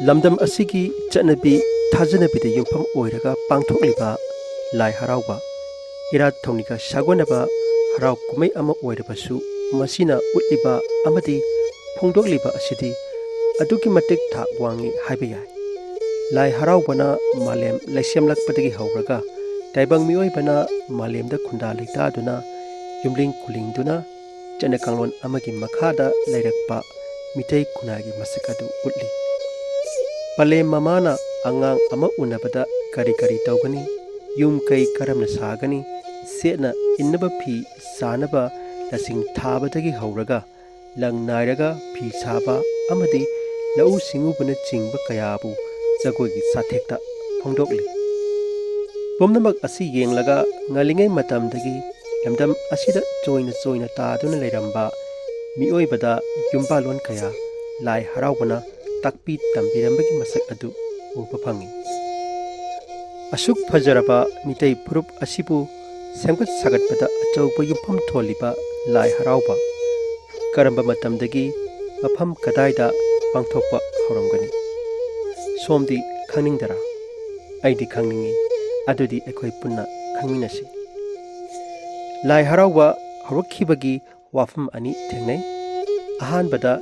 ꯂꯝꯗꯝ ꯑꯁꯤꯒꯤ ꯆꯠꯅꯕꯤ ꯊꯥꯖꯅꯕꯤꯗ ꯌꯨꯝꯐꯝ ꯑꯣꯏꯔꯒ ꯄꯥꯡꯊꯣꯛꯂꯤꯕ ꯂꯥꯏ ꯍꯔꯥꯎꯕ ꯏꯔꯥꯠ ꯊꯧꯅꯤꯒ ꯁꯥꯒꯣꯟꯅꯕ ꯍꯔꯥꯎ ꯀꯨꯝꯍꯩ ꯑꯃ ꯑꯣꯏꯔꯕꯁꯨ ꯃꯁꯤꯅ ꯎꯠꯂꯤꯕ ꯑꯃꯗꯤ ꯐꯣꯡꯗꯣꯛꯂꯤꯕ ꯑꯁꯤꯗꯤ ꯑꯗꯨꯛꯀꯤ ꯃꯇꯤꯛ ꯊꯥꯛ ꯋꯥꯡꯏ ꯍꯥꯏꯕ ꯌꯥꯏ꯫ ꯂꯥꯏ ꯍꯔꯥꯎꯕꯅ ꯃꯥꯂꯦꯝ ꯂꯩꯁꯦꯝꯂꯛꯄꯗꯒꯤ ꯍꯧꯔꯒ ꯇꯥꯏꯕꯪ ꯃꯤꯑꯣꯏꯕꯅ ꯃꯥꯂꯦꯝꯗ ꯈꯨꯟꯗꯥ ꯂꯩꯇꯥꯗꯨꯅ ꯌꯨꯝꯂꯤꯡ ꯈꯨꯂꯤꯡꯗꯨꯅ ꯆꯠꯅ ꯀꯥꯡꯂꯣꯟ ꯑꯃꯒꯤ ꯃꯈꯥꯗ ꯂꯩꯔꯛꯄ ꯃꯤꯇꯩ ꯈꯨꯟꯅꯥꯏꯒꯤ ꯃꯁꯛ ꯑꯗꯨ ꯎꯠꯂꯤ꯫ ꯄꯂꯦꯝ ꯃꯃꯥꯅ ꯑꯉꯥꯡ ꯑꯃ ꯎꯅꯕꯗ ꯀꯔꯤ ꯀꯔꯤ ꯇꯧꯒꯅꯤ, ꯌꯨꯝ ꯀꯩ ꯀꯔꯝꯅ ꯁꯥꯒꯅꯤ, ꯁꯦꯠꯅ ꯏꯟꯅꯕ ꯐꯤ ꯁꯥꯅꯕ ꯂꯁꯤꯡ ꯊꯥꯕꯗꯒꯤ ꯍꯧꯔꯒ ꯂꯪ ꯅꯥꯏꯔꯒ ꯐꯤ ꯁꯥꯕ ꯑꯃꯗꯤ ꯂꯧꯎ ꯁꯤꯡꯎꯕꯅꯆꯤꯡꯕ ꯀꯌꯥꯕꯨ ꯖꯒꯣꯏꯒꯤ ꯁꯥꯊꯦꯛꯇ ꯐꯣꯡꯗꯣꯛꯂꯤ꯫ ꯄꯨꯝꯅꯃꯛ ꯑꯁꯤ ꯌꯦꯡꯂꯒ ꯉꯜꯂꯤꯉꯩ ꯃꯇꯝꯗꯒꯤ ꯂꯝꯗꯝ ꯑꯁꯤꯗ ꯆꯣꯏꯅ ꯆꯣꯏꯅ ꯇꯥꯗꯨꯅ ꯂꯩꯔꯝꯕ ꯃꯤꯑꯣꯏꯕꯗ ꯌꯨꯝꯕꯥꯂꯣꯟ ꯀꯌꯥ ꯂꯥꯏ ꯍꯔꯥꯎꯕꯅ ꯇꯥꯛꯄꯤ ꯇꯝꯕꯤꯔꯝꯕꯒꯤ ꯃꯁꯛ ꯑꯗꯨ ꯎꯕ ꯐꯪꯏ꯫ ꯑꯁꯨꯛ ꯐꯖꯔꯕ ꯃꯤꯇꯩ ꯐꯨꯔꯨꯞ ꯑꯁꯤꯕꯨ ꯁꯦꯝꯒꯠ ꯁꯥꯒꯠꯄꯗ ꯑꯆꯧꯕ ꯌꯨꯝꯐꯝ ꯊꯣꯜꯂꯤꯕ ꯂꯥꯏ ꯍꯔꯥꯎꯕ ꯀꯔꯝꯕ ꯃꯇꯝꯗꯒꯤ ꯃꯐꯝ ꯀꯗꯥꯏꯗ ꯄꯥꯡꯊꯣꯛꯄ ꯍꯧꯔꯝꯒꯅꯤ? ꯁꯣꯝꯗꯤ ꯈꯪꯅꯤꯡꯗꯔꯥ? ꯑꯩꯗꯤ ꯈꯪꯅꯤꯡꯏ꯫ ꯑꯗꯨꯗꯤ ꯑꯩꯈꯣꯏ ꯄꯨꯟꯅ ꯈꯪꯃꯤꯟꯅꯁꯤ꯫ ꯂꯥꯏ ꯍꯔꯥꯎꯕ ꯍꯧꯔꯛꯈꯤꯕꯒꯤ ꯋꯥꯐꯝ ꯑꯅꯤ ꯊꯦꯡꯅꯩ꯫ ꯑꯍꯥꯟꯕꯗ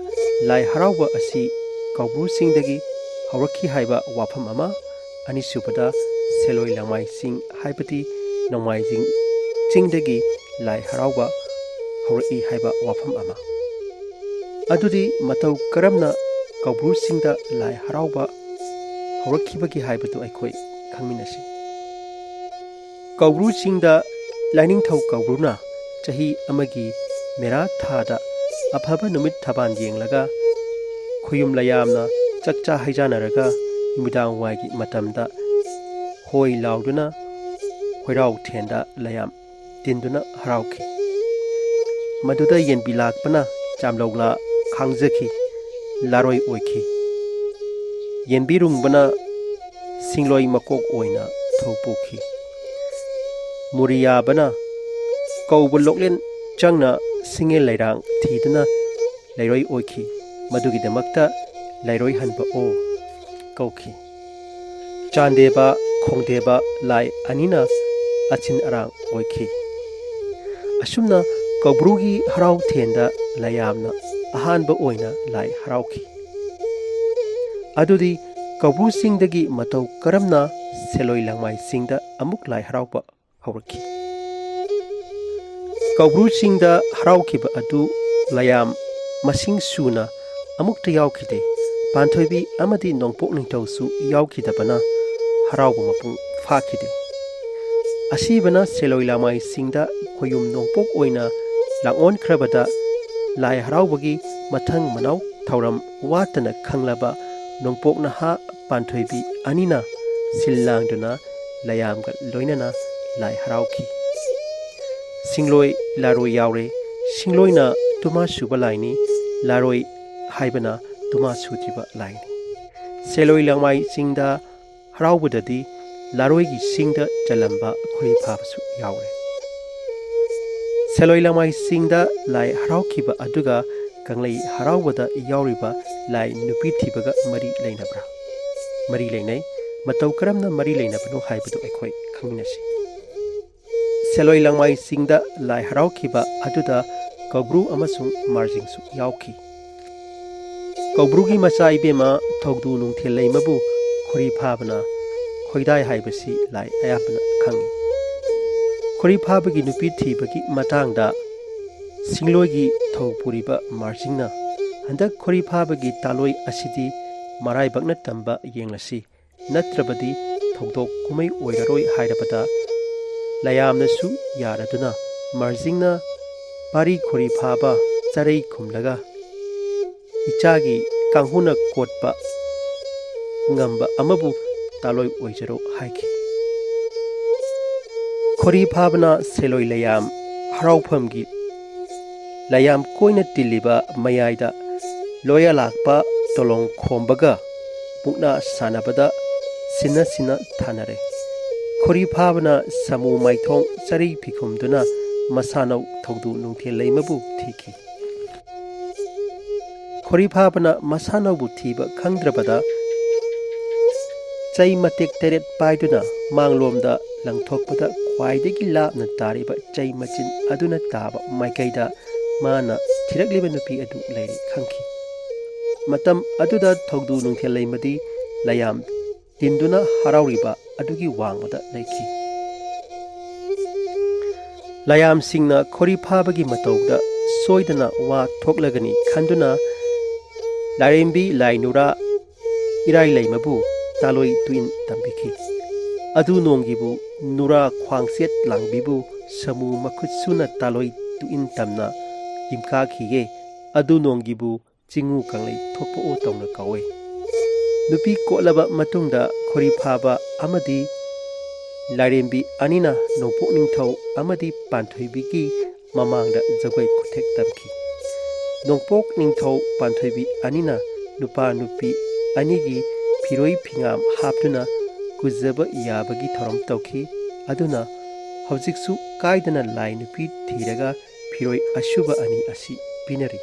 ꯂꯥꯏ ꯍꯔꯥꯎꯕ ꯑꯁꯤ ꯀꯧꯕ꯭ꯔꯨꯁꯤꯡꯗꯒꯤ ꯍꯧꯔꯛꯈꯤ ꯍꯥꯏꯕ ꯋꯥꯐꯝ ꯑꯃ, ꯑꯅꯤꯁꯨꯕꯗ ꯁꯦꯂꯣꯏ ꯂꯥꯡꯃꯥꯏꯁꯤꯡ ꯍꯥꯏꯕꯗꯤ ꯅꯣꯡꯃꯥꯏꯖꯤꯡ ꯆꯤꯡꯗꯒꯤ ꯂꯥꯏ ꯍꯔꯥꯎꯕ ꯍꯧꯔꯛꯏ ꯍꯥꯏꯕ ꯋꯥꯐꯝ ꯑꯃ꯫ ꯑꯗꯨꯗꯤ ꯃꯇꯧ ꯀꯔꯝꯅ ꯀꯧꯕ꯭ꯔꯨꯁꯤꯡꯗ ꯂꯥꯏ ꯍꯔꯥꯎꯕ ꯍꯧꯔꯛꯈꯤꯕꯒꯦ ꯍꯥꯏꯕꯗꯨ ꯑꯩꯈꯣꯏ ꯈꯪꯃꯤꯟꯅꯁꯤ꯫ ꯀꯧꯕ꯭ꯔꯨꯁꯤꯡꯗ ꯂꯥꯏꯅꯤꯡꯊꯧ ꯀꯧꯕ꯭ꯔꯨꯅ ꯆꯍꯤ ꯑꯃꯒꯤ ꯃꯦꯔꯥ ꯊꯥꯗ ꯑꯐꯕ ꯅꯨꯃꯤꯠ ꯊꯕꯥꯟ ꯌꯦꯡꯂꯒ ꯈꯨꯌꯨꯝ ꯂꯌꯥꯝꯅ ꯆꯥꯛꯆꯥ ꯍꯩꯖꯥꯟꯅꯔꯒ ꯅꯨꯃꯤꯗꯥꯡꯋꯥꯏꯒꯤ ꯃꯇꯝꯗ ꯍꯣꯏ ꯂꯥꯎꯗꯨꯅ ꯍꯣꯏꯔꯥꯎꯊꯦꯟꯗ ꯂꯌꯥꯝ ꯇꯤꯟꯗꯨꯅ ꯍꯔꯥꯎꯈꯤ꯫ ꯃꯗꯨꯗ ꯌꯦꯟꯕꯤ ꯂꯥꯛꯄꯅ ꯆꯥꯝꯂꯧꯂꯥ ꯈꯥꯡꯖꯈꯤ, ꯂꯥꯔꯣꯏ ꯑꯣꯏꯈꯤ꯫ ꯌꯦꯟꯕꯤ ꯔꯨꯡꯕꯅ ꯁꯤꯡꯂꯣꯏ ꯃꯀꯣꯛ ꯑꯣꯏꯅ ꯊꯧ ꯄꯨꯈꯤ꯫ ꯃꯨꯔꯤ ꯌꯥꯕꯅ ꯀꯧꯕ ꯂꯣꯛꯂꯦꯟ ꯆꯪꯅ ꯁꯤꯡꯉꯦꯜ ꯂꯩꯔꯥꯡ ꯊꯤꯗꯨꯅ ꯂꯩꯔꯣꯏ ꯑꯣꯏꯈꯤ꯫ ꯃꯗꯨꯒꯤꯗꯃꯛꯇ ꯂꯩꯔꯣꯏꯍꯟꯕ ꯑꯣ ꯀꯧꯈꯤ꯫ ꯆꯥꯟꯗꯦꯕ ꯈꯣꯡꯗꯦꯕ ꯂꯥꯏ ꯑꯅꯤꯅ ꯑꯆꯤꯟ ꯑꯔꯥꯡ ꯑꯣꯏꯈꯤ꯫ ꯑꯁꯨꯝꯅ ꯀꯧꯕ꯭ꯔꯨꯒꯤ ꯍꯔꯥꯎꯊꯦꯟꯗ ꯂꯌꯥꯝꯅ ꯑꯍꯥꯟꯕ ꯑꯣꯏꯅ ꯂꯥꯏ ꯍꯔꯥꯎꯈꯤ꯫ ꯑꯗꯨꯗꯤ ꯀꯧꯕ꯭ꯔꯨꯁꯤꯡꯗꯒꯤ ꯃꯇꯧ ꯀꯔꯝꯅ ꯁꯦꯂꯣꯏ ꯂꯥꯡꯃꯥꯏꯁꯤꯡꯗ ꯑꯃꯨꯛ ꯂꯥꯏ ꯍꯔꯥꯎꯕ ꯍꯧꯔꯛꯈꯤ? ꯀꯧꯕ꯭ꯔꯨꯁꯤꯡꯗ ꯍꯔꯥꯎꯈꯤꯕ ꯑꯗꯨ ꯂꯌꯥꯝ ꯃꯁꯤꯡ ꯁꯨꯅ ꯑꯃꯨꯛꯇ ꯌꯥꯎꯈꯤꯗꯦ꯫ ꯄꯥꯟꯊꯣꯏꯕꯤ ꯑꯃꯗꯤ ꯅꯣꯡꯄꯣꯛ ꯅꯤꯡꯊꯧꯁꯨ ꯌꯥꯎꯈꯤꯗꯕꯅ ꯍꯔꯥꯎꯕ ꯃꯄꯨꯡ ꯐꯥꯈꯤꯗꯦ꯫ ꯑꯁꯤꯕꯅ ꯁꯦꯂꯣꯏ ꯂꯥꯡꯃꯥꯏꯁꯤꯡꯗ ꯈꯣꯌꯨꯝ ꯅꯣꯡꯄꯣꯛ ꯑꯣꯏꯅ ꯂꯥꯛꯑꯣꯟꯈ꯭ꯔꯕꯗ ꯂꯥꯏ ꯍꯔꯥꯎꯕꯒꯤ ꯃꯊꯪ ꯃꯅꯥꯎ ꯊꯧꯔꯝ ꯋꯥꯠꯇꯅ ꯈꯪꯂꯕ ꯅꯣꯡꯄꯣꯛ ꯅꯍꯥ ꯄꯥꯟꯊꯣꯏꯕꯤ ꯑꯅꯤꯅ ꯁꯤꯜ ꯂꯥꯡꯗꯨꯅ ꯂꯌꯥꯝꯒ ꯂꯣꯏꯅꯅ ꯂꯥꯏ ꯍꯔꯥꯎꯈꯤ꯫ ꯁꯤꯡꯂꯣꯏ ꯂꯥꯔꯣꯏ ꯌꯥꯎꯔꯦ꯫ ꯁꯤꯡꯂꯣꯏꯅ ꯇꯨꯃꯥ ꯁꯨꯕ ꯂꯥꯏꯅꯤ, ꯂꯥꯔꯣꯏ ꯍꯥꯏꯕꯅ ꯇꯨꯃꯥ ꯁꯨꯗ꯭ꯔꯤꯕ ꯂꯥꯏꯅꯤ꯫ ꯁꯦꯂꯣꯏ ꯂꯥꯡꯃꯥꯏ ꯆꯤꯡꯗ ꯍꯔꯥꯎꯕꯗꯗꯤ ꯂꯥꯔꯣꯏꯒꯤ ꯁꯤꯡꯗ ꯆꯜꯂꯝꯕ ꯈꯨꯔꯤ ꯐꯥꯕꯁꯨ ꯌꯥꯎꯔꯦ꯫ ꯁꯦꯂꯣꯏ ꯂꯥꯡꯃꯥꯏ ꯆꯤꯡꯗ ꯂꯥꯏ ꯍꯔꯥꯎꯈꯤꯕ ꯑꯗꯨꯒ ꯀꯪꯂꯩ ꯍꯔꯥꯎꯕꯗ ꯌꯥꯎꯔꯤꯕ ꯂꯥꯏ ꯅꯨꯄꯤ ꯊꯤꯕꯒ ꯃꯔꯤ ꯂꯩꯅꯕ꯭ꯔꯥ? ꯃꯔꯤ ꯂꯩꯅꯩ꯫ ꯃꯇꯧ ꯀꯔꯝꯅ ꯃꯔꯤ ꯂꯩꯅꯕꯅꯣ ꯍꯥꯏꯕꯗꯨ ꯑꯩꯈꯣই ꯈꯪꯃꯤꯟꯅꯁꯤ꯫ ꯁꯦꯂꯣꯏ ꯂꯥꯡꯃꯥꯏ ꯆꯤꯡꯗ ꯂꯥꯏ ꯍꯔꯥꯎꯈꯤꯕ ꯑꯗꯨꯗ ꯀꯧꯕ꯭ꯔꯨ ꯑꯃꯁꯨꯡ ꯃꯥꯔꯖꯤꯡꯁꯨ ꯌꯥꯎꯈꯤ꯫ ꯀꯧꯕ꯭ꯔꯨꯒꯤ ꯃꯆꯥ ꯏꯕꯦꯝꯃ ꯊꯧꯗꯨ ꯅꯨꯡꯊꯦꯜꯂꯩꯃꯕꯨ ꯈꯨꯔꯤ ꯐꯥꯕꯅ ꯈꯣꯏꯗꯥꯏ ꯍꯥꯏꯕꯁꯤ ꯂꯥꯏ ꯑꯌꯥꯝꯕꯅ ꯈꯪꯏ꯫ ꯈꯨꯔꯤ ꯐꯥꯕꯒꯤ ꯅꯨꯄꯤ ꯊꯤꯕꯒꯤ ꯃꯇꯥꯡꯗ ꯁꯤꯡꯂꯣꯏꯒꯤ ꯊꯧ ꯄꯨꯔꯤꯕ ꯃꯥꯔꯖꯤꯡꯅ ꯍꯟꯗꯛ ꯈꯨꯔꯤ ꯐꯥꯕꯒꯤ ꯇꯥꯂꯣꯏ ꯑꯁꯤꯗꯤ ꯃꯔꯥꯏꯕꯛꯅ ꯇꯝꯕ ꯌꯦꯡꯂꯁꯤ, ꯅꯠꯇ꯭ꯔꯕꯗꯤ ꯊꯧꯗꯣꯛ ꯀꯨꯝꯍꯩ ꯑꯣꯏꯔꯔꯣꯏ ꯍꯥꯏꯔꯕꯗ ꯂꯌꯥꯝꯅꯁꯨ ꯌꯥꯔꯗꯨꯅ ꯃꯥꯔꯖꯤꯡꯅ ꯄꯥꯔꯤ ꯈꯨꯔꯤ ꯐꯥꯕ ꯆꯔꯩ ꯈꯨꯝꯂꯒ ꯏꯆꯥꯒꯤ ꯀꯥꯡꯍꯨꯅ ꯀꯣꯠꯄ ꯉꯝꯕ ꯑꯃꯕꯨ ꯇꯥꯂꯣꯏ ꯑꯣꯏꯖꯔꯣ ꯍꯥꯏꯈꯤ꯫ ꯈꯨꯔꯤ ꯐꯥꯕꯅ ꯁꯦꯂꯣꯏ ꯂꯌꯥꯝ ꯍꯔꯥꯎꯐꯝꯒꯤ ꯂꯌꯥꯝ ꯀꯣꯏꯅ ꯇꯤꯜꯂꯤꯕ ꯃꯌꯥꯏꯗ ꯂꯣꯌꯥ ꯂꯥꯛꯄ ꯇꯣꯂꯣꯡ ꯈꯣꯝꯕꯒ ꯃꯨꯛꯅꯥ ꯁꯥꯟꯅꯕꯗ ꯁꯤꯟꯅ ꯁꯤꯟꯅ ꯊꯥꯅꯔꯦ꯫ ꯈꯨꯔꯤ ꯐꯥꯕꯅ ꯁꯥꯃꯨ ꯃꯥꯏꯊꯣꯡ ꯆꯔꯩ ꯐꯤꯈꯨꯝꯗꯨꯅ ꯃꯁꯥꯅꯧ ꯊꯧꯗꯨ ꯅꯨꯡꯊꯦꯜꯂꯩꯃꯕꯨ ꯊꯤꯈꯤ꯫ ꯈꯣꯔꯤꯐꯥꯕꯅ ꯃꯁꯥꯅꯕꯨ ꯊꯤꯕ ꯈꯪꯗ꯭ꯔꯕꯗ ꯆꯩ ꯃꯇꯦꯛ ꯇꯔꯦꯠ ꯄꯥꯏꯗꯨꯅ ꯃꯥꯡꯂꯣꯝꯗ ꯂꯪꯊꯣꯛꯄꯗ ꯈ꯭ꯋꯥꯏꯗꯒꯤ ꯂꯥꯞꯅ ꯇꯥꯔꯤꯕ ꯆꯩ ꯃꯆꯤꯟ ꯑꯗꯨꯅ ꯇꯥꯕ ꯃꯥꯏꯀꯩꯗ ꯃꯥꯅ ꯊꯤꯔꯛꯂꯤꯕ ꯅꯨꯄꯤ ꯑꯗꯨ ꯂꯩꯔꯤ ꯈꯪꯈꯤ꯫ ꯃꯇꯝ ꯑꯗꯨꯗ ꯊꯧꯗꯨ ꯅꯨꯡꯊꯦꯜꯂꯩꯃꯗꯤ ꯂꯌꯥꯝ ꯇꯤꯟꯗꯨꯅ ꯍꯔꯥꯎꯔꯤꯕ ꯑꯗꯨꯒꯤ ꯋꯥꯡꯃꯗ ꯂꯩꯈꯤ꯫ ꯂꯌꯥꯝꯁꯤꯡꯅ ꯈꯣꯔꯤꯐꯥꯕꯒꯤ ꯃꯇꯧꯗ ꯁꯣꯏꯗꯅ ꯋꯥ ꯊꯣꯛꯂꯒꯅꯤ ꯈꯟꯗꯨꯅ ꯂꯥꯏꯔꯦꯝꯕꯤ ꯂꯥꯏꯅꯨꯔꯥ ꯏꯔꯥꯏꯂꯩꯃꯕꯨ ꯇꯥꯂꯣꯏ ꯇꯨꯏꯟ ꯇꯝꯕꯤꯈꯤ꯫ ꯑꯗꯨ ꯅꯣꯡꯒꯤꯕꯨ ꯅꯨꯔꯥ ꯈ꯭ꯋꯥꯡꯆꯦꯠ ꯂꯥꯡꯕꯤꯕꯨ ꯁꯃꯨ ꯃꯈꯨꯠ ꯁꯨꯅ ꯇꯥꯂꯣꯏ ꯇꯨꯏꯟ ꯇꯝꯅ ꯌꯤꯝꯈꯥꯈꯤꯌꯦ ꯑꯗꯨ ꯅꯣꯡꯒꯤꯕꯨ ꯆꯤꯡꯉꯨ ꯀꯪꯂꯩ ꯊꯣꯛꯄꯑꯣ ꯇꯧꯅ ꯀꯧꯋꯦ꯫ ꯅꯨꯄꯤ ꯀꯣꯠꯂꯕ ꯃꯇꯨꯡꯗ ꯈꯣꯔꯤꯐꯥꯕ ꯑꯃꯗꯤ ꯂꯥꯏꯔꯦꯝꯕꯤ ꯑꯅꯤꯅ ꯅꯣꯡꯄꯣꯛ ꯅꯤꯡꯊꯧ ꯑꯃꯗꯤ ꯄꯥꯟꯊꯣꯏꯕꯤꯒꯤ ꯃꯃꯥꯡꯗ ꯖꯒꯣꯏ ꯈꯨꯠꯊꯦꯛ ꯇꯝꯈꯤ꯫ ꯅꯣꯡꯄꯣꯛ ꯅꯤꯡꯊꯧ ꯄꯥꯟꯊꯣꯏꯕꯤ ꯑꯅꯤꯅ ꯅꯨꯄꯥ ꯅꯨꯄꯤ ꯑꯅꯤꯒꯤ ꯐꯤꯔꯣꯏ ꯐꯤꯉꯥꯝ ꯍꯥꯞꯇꯨꯅ ꯀꯨꯖꯕ ꯌꯥꯕꯒꯤ ꯊꯧꯔꯝ ꯇꯧꯈꯤ꯫ ꯑꯗꯨꯅ ꯍꯧꯖꯤꯛꯁꯨ ꯀꯥꯏꯗꯅ ꯂꯥꯏ ꯅꯨꯄꯤ ꯊꯤꯔꯒ ꯐꯤꯔꯣꯏ ꯑꯁꯨꯕ ꯑꯅꯤ ꯑꯁꯤ ꯄꯤꯅꯔꯤ꯫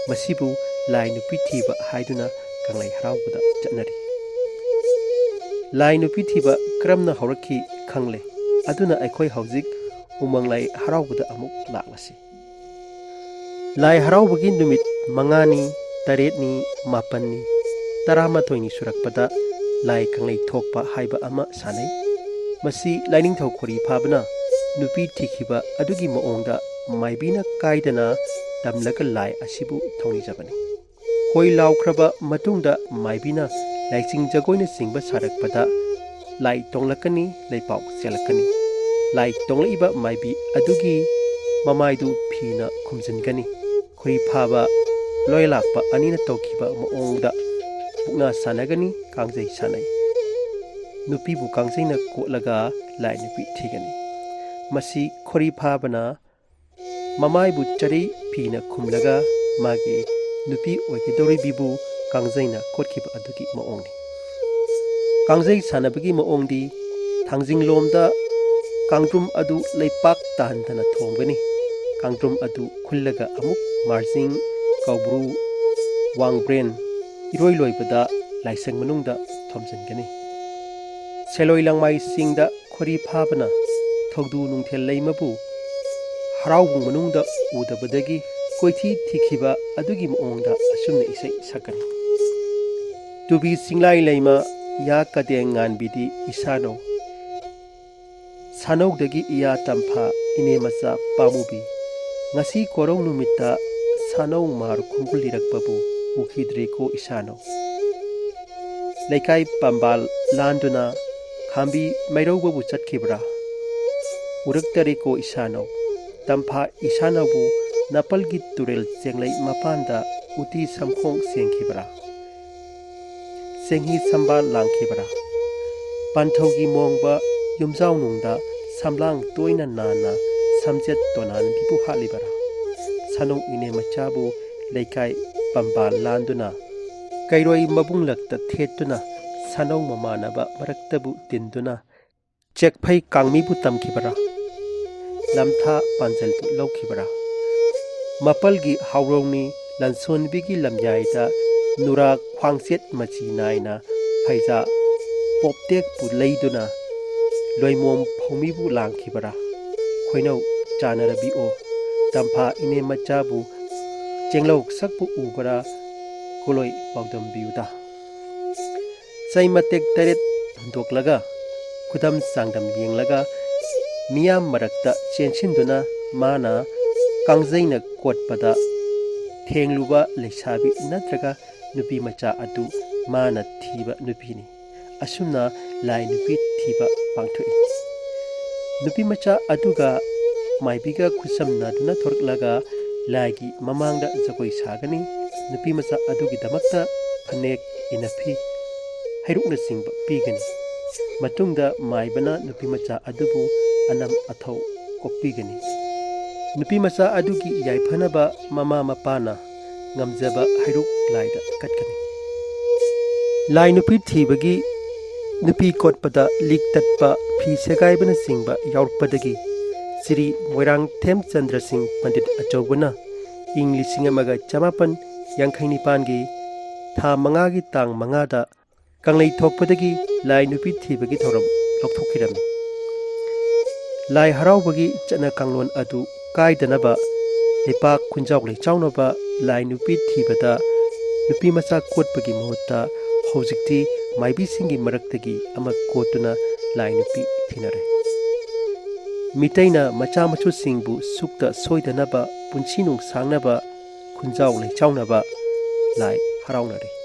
ꯃꯁꯤꯕꯨ ꯂꯥꯏ ꯅꯨꯄꯤ ꯊꯤꯕ ꯍꯥꯏꯗꯨꯅ ꯀꯪꯂꯩ ꯍꯔꯥꯎꯕꯗ ꯆꯠꯅꯔꯤ꯫ ꯂꯥꯏ ꯅꯨꯄꯤ ꯊꯤꯕ ꯀꯔꯝꯅ ꯍꯧꯔꯛꯈꯤ ꯈꯪꯂꯦ꯫ ꯑꯗꯨꯅ ꯑꯩꯈꯣꯏ ꯍꯧꯖꯤꯛ ꯎꯃꯪ ꯂꯥꯏ ꯍꯔꯥꯎꯕꯗ ꯑꯃꯨꯛ ꯂꯥꯛꯂꯁꯤ꯫ ꯂꯥꯏ ꯍꯔꯥꯎꯕꯒꯤ ꯅꯨꯃꯤꯠ 5ꯅꯤ, 8ꯅꯤ, 8ꯅꯤ, 11ꯅꯤ ꯁꯨꯔꯛꯄꯗ ꯂꯥꯏ ꯀꯪꯂꯩ ꯊꯣꯛꯄ ꯍꯥꯏꯕ ꯑꯃ ꯁꯥꯟꯅꯩ꯫ ꯃꯁꯤ ꯂꯥꯏꯅꯤꯡꯊꯧ ꯈꯣꯔꯤꯐꯥꯕꯅ ꯅꯨꯄꯤ ꯊꯤꯈꯤꯕ ꯑꯗꯨꯒꯤ ꯃꯑꯣꯡꯗ ꯃꯥꯏꯕꯤꯅ ꯀꯥꯏꯗꯅ ꯇꯝꯂꯒ ꯂꯥꯏ ꯑꯁꯤꯕꯨ ꯊꯧꯅꯤꯖꯕꯅꯤ꯫ ꯍꯣꯏ ꯂꯥꯎꯈ꯭ꯔꯕ ꯃꯇꯨꯡꯗ ꯃꯥꯏꯕꯤꯅ ꯂꯥꯏꯆꯤꯡ ꯖꯒꯣꯏꯅ ꯆꯤꯡꯕ ꯁꯥꯔꯛꯄꯗ ꯂꯥꯏ ꯇꯣꯡꯂꯛꯀꯅꯤ, ꯂꯩꯄꯥꯎ ꯆꯦꯜꯂꯛꯀꯅꯤ꯫ ꯂꯥꯏ ꯇꯣꯡꯂꯛꯏꯕ ꯃꯥꯏꯕꯤ ꯑꯗꯨꯒꯤ ꯃꯃꯥꯏꯗꯨ ꯐꯤꯅ ꯈꯨꯝꯖꯤꯟꯒꯅꯤ꯫ ꯈꯣꯔꯤꯐꯥꯕ ꯂꯣꯌꯂꯥꯛꯄ ꯑꯅꯤꯅ ꯇꯧꯈꯤꯕ ꯃꯑꯣꯡꯗ ꯃꯨꯛꯅꯥ ꯁꯥꯟꯅꯒꯅꯤ, ꯀꯥꯡꯖꯩ ꯁꯥꯟꯅꯩ꯫ ꯅꯨꯄꯤꯕꯨ ꯀꯥꯡꯖꯩꯅ ꯀꯣꯠꯂꯒ ꯂꯥꯏ ꯅꯨꯄꯤ ꯊꯤꯒꯅꯤ꯫ ꯃꯁꯤ ꯈꯣꯔꯤꯐꯥꯕꯅ ꯃꯃꯥꯏꯕꯨ ꯆꯔꯩ ꯐꯤꯅ ꯈꯨꯝꯂꯒ ꯃꯥꯒꯤ ꯅꯨꯄꯤ ꯑꯣꯏꯒꯗꯧꯔꯤꯕꯤꯕꯨ ꯀꯥꯡꯖꯩꯅ ꯀꯣꯠꯈꯤꯕ ꯑꯗꯨꯒꯤ ꯃꯑꯣꯡꯅꯤ꯫ ꯀꯥꯡꯖꯩ ꯁꯥꯟꯅꯕꯒꯤ ꯃꯑꯣꯡꯗꯤ ꯊꯥꯡꯖꯤꯡꯂꯣꯝꯗ ꯀꯥꯡꯗ꯭ꯔꯨꯝ ꯑꯗꯨ ꯂꯩꯄꯥꯛ ꯇꯥꯍꯟꯗꯅ ꯊꯣꯝꯒꯅꯤ꯫ ꯀꯥꯡꯗ꯭ꯔꯨꯝ ꯑꯗꯨ ꯈꯨꯜꯂꯒ ꯑꯃꯨꯛ ꯃꯥꯔꯖꯤꯡ, ꯀꯧꯕ꯭ꯔꯨ, ꯋꯥꯡꯕ꯭ꯔꯦꯟ ꯏꯔꯣꯏ ꯂꯣꯏꯕꯗ ꯂꯥꯏꯁꯪ ꯃꯅꯨꯡꯗ ꯊꯣꯝꯖꯤꯟꯒꯅꯤ꯫ ꯁꯦꯂꯣꯏ ꯂꯥꯡꯃꯥꯏ ꯆꯤꯡꯗ ꯈꯣꯔꯤꯐꯥꯕꯅ ꯊꯧꯗꯨ ꯅꯨꯡꯊꯦꯜꯂꯩꯃꯕꯨ ꯍꯔꯥꯎꯕꯨꯡ ꯃꯅꯨꯡꯗ ꯎꯗꯕꯗꯒꯤ ꯀꯣꯏꯊꯤ ꯊꯤꯈꯤꯕ ꯑꯗꯨꯒꯤ ꯃꯑꯣꯡꯗ ꯑꯁꯨꯝꯅ ꯏꯁꯩ ꯁꯛꯀꯅꯤ꯫ ꯇꯨꯕꯤ ꯆꯤꯡꯂꯥꯏ ꯂꯩꯃ ꯏꯌꯥ ꯀꯗꯦꯡ ꯉꯥꯟꯕꯤꯗꯤ ꯏꯁꯥꯅꯧ ꯁꯥꯅꯧꯗꯒꯤ ꯏꯌꯥ ꯇꯝꯐꯥ ꯏꯅꯦ ꯃꯆꯥ ꯄꯥꯃꯨꯕꯤ ꯉꯁꯤ ꯀꯣꯔꯧ ꯅꯨꯃꯤꯠꯇ ꯁꯥꯅꯧ ꯃꯥꯔꯨ ꯈꯣꯡꯒꯨꯜ ꯂꯤꯔꯛꯄꯕꯨ ꯎꯈꯤꯗ꯭ꯔꯦꯀꯣ ꯏꯁꯥꯅꯧ꯫ ꯂꯩꯀꯥꯏ ꯄꯥꯝꯕꯥꯜ ꯂꯥꯟꯗꯨꯅ ꯈꯥꯝꯕꯤ ꯃꯩꯔꯧꯕꯕꯨ ꯆꯠꯈꯤꯕ꯭ꯔꯥ? ꯎꯔꯛꯇꯔꯦꯀꯣ ꯏꯁꯥꯅꯧ꯫ ꯇꯝꯐꯥ ꯏꯁꯥꯅꯧꯕꯨ ꯅꯥꯄꯜꯒꯤ ꯇꯨꯔꯦꯜ ꯆꯦꯡꯂꯩ ꯃꯄꯥꯟꯗ ꯎꯇꯤ ꯁꯝꯈꯣꯡ ꯆꯦꯟꯈꯤꯕ꯭ꯔꯥ? ꯆꯦꯡꯍꯤ ꯁꯝꯕꯥꯜ ꯂꯥꯡꯈꯤꯕ꯭ꯔꯥ? ꯄꯥꯟꯊꯧꯒꯤ ꯃꯣꯡꯕ ꯌꯨꯝꯖꯥꯎꯅꯨꯡꯗ ꯁꯝꯂꯥꯡ ꯇꯣꯏꯅ ꯅꯥꯟꯅ ꯁꯝꯆꯦꯠ ꯇꯣꯅꯥꯟꯕꯤꯕꯨ ꯍꯥꯠꯂꯤꯕꯔꯥ? ꯁꯥꯅꯧ ꯏꯅꯦ ꯃꯆꯥꯕꯨ ꯂꯩꯀꯥꯏ ꯄꯥꯝꯕꯥꯜ ꯂꯥꯟꯗꯨꯅ ꯀꯩꯔꯣꯏ ꯃꯕꯨꯡꯂꯛꯇ ꯊꯦꯠꯇꯨꯅ ꯁꯥꯅꯧ ꯃꯃꯥꯟꯅꯕ ꯃꯔꯛꯇꯕꯨ ꯇꯤꯟꯗꯨꯅ ꯆꯦꯛꯐꯩ ꯀꯥꯡꯃꯤꯕꯨ ꯇꯝꯈꯤꯕꯔꯥ? ꯂꯝꯊꯥ ꯄꯥꯟꯖꯜꯕꯨ ꯂꯧꯈꯤꯕꯔꯥ? ꯃꯄꯜꯒꯤ ꯍꯥꯎꯔꯧꯅꯤ ꯂꯟꯁꯣꯟꯕꯤꯒꯤ ꯂꯝꯌꯥꯏꯗ ꯅꯨꯔꯥ ꯈ꯭ꯋꯥꯡꯆꯦꯠ ꯃꯆꯤ ꯅꯥꯏꯅ ꯐꯩꯖꯥ ꯄꯣꯞꯇꯦꯛꯄꯨ ꯂꯩꯗꯨꯅ ꯂꯣꯏꯃꯣꯝ ꯐꯧꯃꯤꯕꯨ ꯂꯥꯡꯈꯤꯕꯔꯥ? ꯈꯣꯏꯅꯧ ꯆꯥꯅꯔꯕꯤꯑꯣ ꯇꯝꯐꯥ ꯏꯅꯦ ꯃꯆꯥꯕꯨ ꯆꯦꯡꯂꯧ ꯁꯛꯄꯨ ꯎꯕꯔꯥ? ꯀꯣꯂꯣꯏ ꯄꯥꯎꯗꯝꯕꯤꯌꯨꯗ꯫ ꯆꯩ ꯃꯇꯦꯛ ꯇꯔꯦꯠ ꯍꯨꯟꯗꯣꯛꯂꯒ ꯈꯨꯗꯝ ꯆꯥꯡꯗꯝ ꯌꯦꯡꯂꯒ ꯃꯤꯌꯥꯝ ꯃꯔꯛꯇ ꯆꯦꯟꯁꯤꯟꯗꯨꯅ ꯃꯥꯅ ꯀꯥꯡꯖꯩꯅ ꯀꯣꯠꯄꯗ ꯊꯦꯡꯂꯨꯕ ꯂꯩꯁꯥꯕꯤ ꯅꯠꯇ꯭ꯔꯒ ꯅꯨꯄꯤ ꯃꯆꯥ ꯑꯗꯨ ꯃꯥꯅ ꯊꯤꯕ ꯅꯨꯄꯤꯅꯤ꯫ ꯑꯁꯨꯝꯅ ꯂꯥꯏ ꯅꯨꯄꯤ ꯊꯤꯕ ꯄꯥꯡꯊꯣꯛꯏ꯫ ꯅꯨꯄꯤ ꯃꯆꯥ ꯑꯗꯨꯒ ꯃꯥꯏꯕꯤꯒ ꯈꯨꯠꯁꯝꯅꯗꯨꯅ ꯊꯣꯔꯛꯂꯒ ꯂꯥꯏꯒꯤ ꯃꯃꯥꯡꯗ ꯖꯒꯣꯏ ꯁꯥꯒꯅꯤ꯫ ꯅꯨꯄꯤ ꯃꯆꯥ ꯑꯗꯨꯒꯤꯗꯃꯛꯇ ꯐꯅꯦꯛ, ꯏꯟꯅꯐꯤ, ꯍꯩꯔꯨꯛꯅꯆꯤꯡꯕ ꯄꯤꯒꯅꯤ꯫ ꯃꯇꯨꯡꯗ ꯃꯥꯏꯕꯅ ꯅꯨꯄꯤ ꯃꯆꯥ ꯑꯗꯨꯕꯨ ꯑꯅꯝ ꯑꯊꯧ ꯀꯣꯛꯄꯤꯒꯅꯤ꯫ ꯅꯨꯄꯤ ꯃꯆꯥ ꯑꯗꯨꯒꯤ ꯌꯥꯏꯐꯅꯕ ꯃꯃꯥ ꯃꯄꯥꯅ ꯉꯝꯖꯕ ꯍꯩꯔꯨꯛ ꯂꯥꯏꯗ ꯀꯠꯀꯅꯤ꯫ ꯂꯥꯏ ꯅꯨꯄꯤ ꯊꯤꯕꯒꯤ ꯅꯨꯄꯤ ꯀꯣꯠꯄꯗ ꯂꯤꯛ ꯇꯠꯄ, ꯐꯤ ꯁꯦꯒꯥꯏꯕꯅꯆꯤꯡꯕ ꯌꯥꯎꯔꯛꯄꯗꯒꯤ ꯁ꯭ꯔꯤ ꯃꯣꯏꯔꯥꯡꯊꯦꯝ ꯆꯟꯗ꯭ꯔ ꯁꯤꯡ ꯄꯟꯗꯤꯠ ꯑꯆꯧꯕꯅ ꯏꯪ 1970 ꯌꯥꯡꯈꯩꯅꯤꯄꯥꯟꯒꯤ ꯊꯥ ꯃꯉꯥꯒꯤ ꯇꯥꯡ ꯃꯉꯥꯗ ꯀꯪꯂꯩ ꯊꯣꯛꯄꯗꯒꯤ ꯂꯥꯏ ꯅꯨꯄꯤ ꯊꯤꯕꯒꯤ ꯊꯧꯔꯝ ꯂꯧꯊꯣꯛꯈꯤꯔꯝꯃꯤ꯫ ꯂꯥꯏ ꯍꯔꯥꯎꯕꯒꯤ ꯆꯠꯅ ꯀꯥꯡꯂꯣꯟ ꯑꯗꯨ ꯀꯥꯏꯗꯅꯕ ꯂꯩꯄꯥꯛ ꯈꯨꯟꯖꯥꯎ ꯂꯩꯆꯥꯎꯅꯕ ꯂꯥꯏ ꯅꯨꯄꯤ ꯊꯤꯕꯗ ꯅꯨꯄꯤ ꯃꯆꯥ ꯀꯣꯠꯄꯒꯤ ꯃꯍꯨꯠꯇ ꯍꯧꯖꯤꯛꯇꯤ ꯃꯥꯏꯕꯤꯁꯤꯡꯒꯤ ꯃꯔꯛꯇꯒꯤ ꯑꯃ ꯀꯣꯠꯇꯨꯅ ꯂꯥꯏ ꯅꯨꯄꯤ ꯊꯤꯅꯔꯦ꯫ ꯃꯤꯇꯩꯅ ꯃꯆꯥ ꯃꯁꯨꯁꯤꯡꯕꯨ ꯁꯨꯛꯇ ꯁꯣꯏꯗꯅꯕ ꯄꯨꯟꯁꯤ ꯅꯨꯡꯁꯥꯡꯅꯕ ꯈꯨꯟꯖꯥꯎ ꯂꯩꯆꯥꯎꯅꯕ ꯂꯥꯏ ꯍꯔꯥꯎꯅꯔꯤ꯫